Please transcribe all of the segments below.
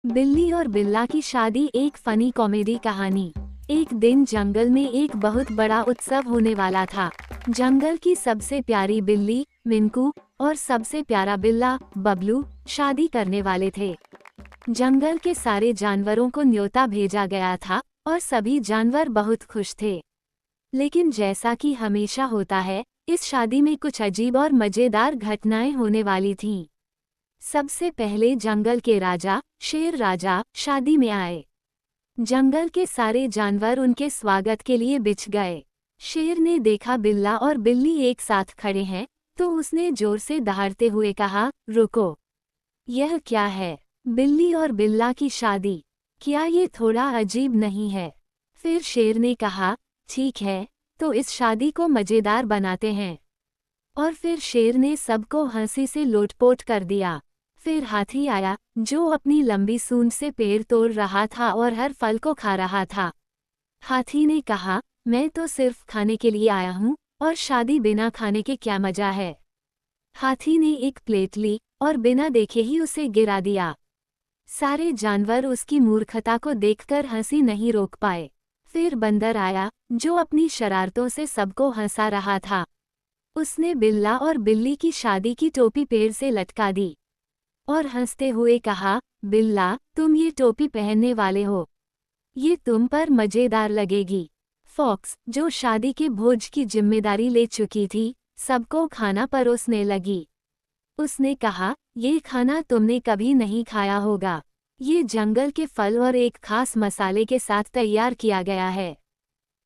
बिल्ली और बिल्ला की शादी एक फनी कॉमेडी कहानी। एक दिन जंगल में एक बहुत बड़ा उत्सव होने वाला था। जंगल की सबसे प्यारी बिल्ली मिंकू और सबसे प्यारा बिल्ला बबलू शादी करने वाले थे। जंगल के सारे जानवरों को न्योता भेजा गया था और सभी जानवर बहुत खुश थे। लेकिन जैसा कि हमेशा होता है, इस शादी में कुछ अजीब और मजेदार घटनाएं होने वाली थीं। सबसे पहले जंगल के राजा शेर राजा शादी में आए। जंगल के सारे जानवर उनके स्वागत के लिए बिछ गए। शेर ने देखा बिल्ला और बिल्ली एक साथ खड़े हैं, तो उसने जोर से दहाड़ते हुए कहा, रुको, यह क्या है? बिल्ली और बिल्ला की शादी, क्या ये थोड़ा अजीब नहीं है? फिर शेर ने कहा, ठीक है, तो इस शादी को मजेदार बनाते हैं। और फिर शेर ने सबको हंसी से लोटपोट कर दिया। फिर हाथी आया, जो अपनी लंबी सूंड से पेड़ तोड़ रहा था और हर फल को खा रहा था। हाथी ने कहा, मैं तो सिर्फ खाने के लिए आया हूँ, और शादी बिना खाने के क्या मजा है? हाथी ने एक प्लेट ली और बिना देखे ही उसे गिरा दिया। सारे जानवर उसकी मूर्खता को देखकर हंसी नहीं रोक पाए। फिर बंदर आया, जो अपनी शरारतों से सबको हंसा रहा था। उसने बिल्ला और बिल्ली की शादी की टोपी पेड़ से लटका दी और हंसते हुए कहा, बिल्ला, तुम ये टोपी पहनने वाले हो, ये तुम पर मजेदार लगेगी। फॉक्स, जो शादी के भोज की जिम्मेदारी ले चुकी थी, सबको खाना परोसने लगी। उसने कहा, ये खाना तुमने कभी नहीं खाया होगा, ये जंगल के फल और एक खास मसाले के साथ तैयार किया गया है।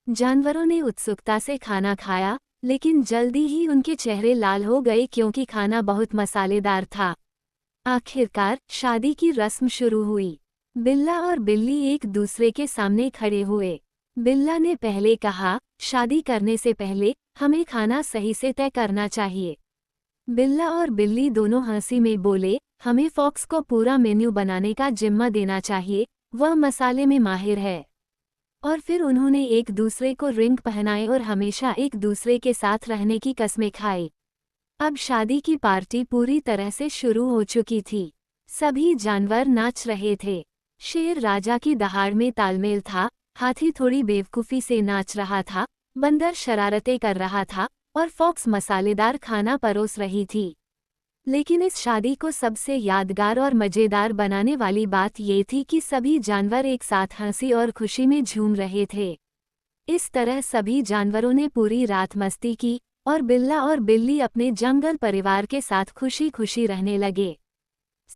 जानवरों ने उत्सुकता से खाना खाया, लेकिन जल्दी ही उनके चेहरे लाल हो गए क्योंकि खाना बहुत मसालेदार था। आखिरकार शादी की रस्म शुरू हुई। बिल्ला और बिल्ली एक दूसरे के सामने खड़े हुए। बिल्ला ने पहले कहा, शादी करने से पहले हमें खाना सही से तय करना चाहिए। बिल्ला और बिल्ली दोनों हंसी में बोले, हमें फॉक्स को पूरा मेन्यू बनाने का जिम्मा देना चाहिए, वह मसाले में माहिर है। और फिर उन्होंने एक दूसरे को रिंग पहनाए और हमेशा एक दूसरे के साथ रहने की कस्में खाई। अब शादी की पार्टी पूरी तरह से शुरू हो चुकी थी। सभी जानवर नाच रहे थे। शेर राजा की दहाड़ में तालमेल था, हाथी थोड़ी बेवकूफ़ी से नाच रहा था, बंदर शरारतें कर रहा था और फॉक्स मसालेदार खाना परोस रही थी। लेकिन इस शादी को सबसे यादगार और मजेदार बनाने वाली बात ये थी कि सभी जानवर एक साथ हंसी और खुशी में झूम रहे थे। इस तरह सभी जानवरों ने पूरी रात मस्ती की और बिल्ला और बिल्ली अपने जंगल परिवार के साथ खुशी खुशी रहने लगे।